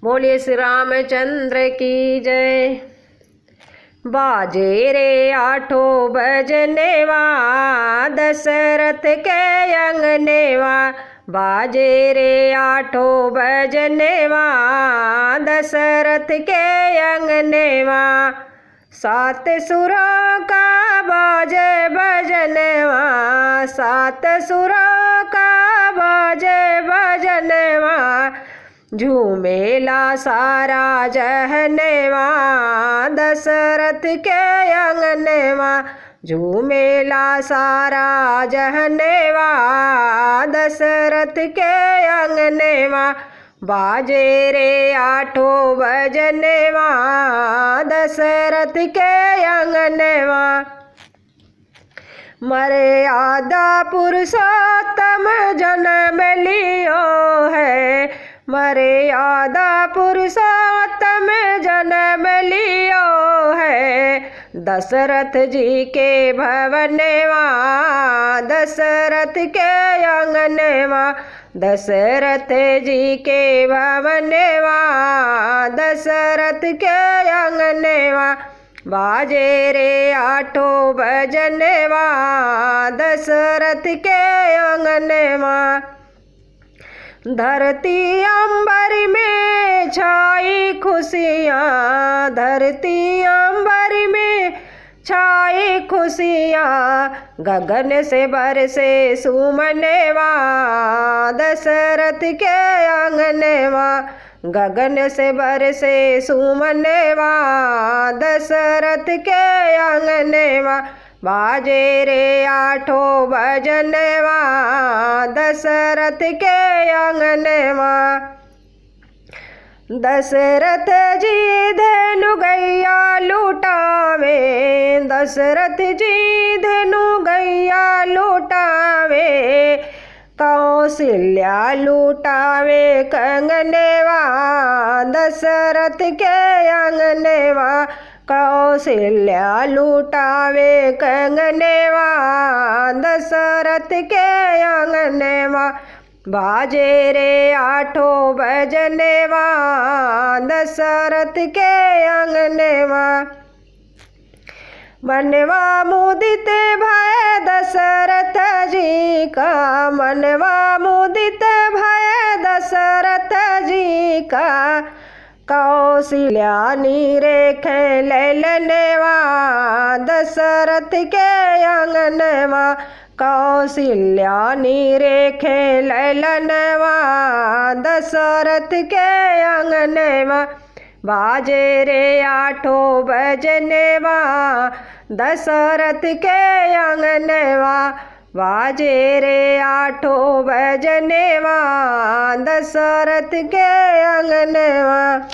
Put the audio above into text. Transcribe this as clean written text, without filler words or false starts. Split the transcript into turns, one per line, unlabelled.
बोलिए श्री रामचंद्र की जय। बाजे रे आठों बजनेवा, दशरथ के अंगनेवा। बाजे रे आठों बजनेवा, दशरथ के अंगनेवा। सात सुरों का बाजे बजनेवा, सात सुरों का बाजे बजनेवा। झूमेला सारा जहनेवा, दशरथ के अंगनेवा। झूमेला सारा जहनेवा, दशरथ के अंगनेवा। बाजे रे आठों बजनेवा, दशरथ के अंगनेवा। मर्यादा पुरुषोत्तम जन्म लियो है, मर्यादा पुरुषोत्तम जन्म लियो है। दशरथ जी के भवनेवा, दशरथ के अंगनेवा। दशरथ जी के भवनेवा, दशरथ के अंगनेवा। बाजे रे आठों बजनेवा, दशरथ के अंगनेवा। धरती अंबर में छाई खुशियाँ, धरती अंबर में छाई खुशियाँ। गगन से बरसे सुमनेवा, दशरथ के अंगनेवा। गगन से बरसे सुमनेवा, दशरथ के अंगनेवा। बाजे रे आठों बजनेवा, दशरथ के अंगनेवा। दशरथ जी धेनु गैया लुटावे, दशरथ जी धेनु गैया लुटावे। कौशल्या लुटावे कंगनेवा, दशरथ के अंगनेवा। कौशल्या लुटावे कंगनेवा, दशरथ के अंगनेवा। बाजे रे आठों बजनेवा, दशरथ के अंगनेवा। मनवा मुदित भय दशरथ जी का, मनवा मुदित भय दशरथ जी का। कौशल्या निरेखे लैलनेवा, दशरथ के अंगनेवा। कौशल्या निरेखे लैलनेवा, दशरथ के अंगनेवा। बाजे रे आठों बजनेवा, दशरथ के अंगनेवा। बाजे रे आठों बजनेवा, दशरथ के अंगनेवा।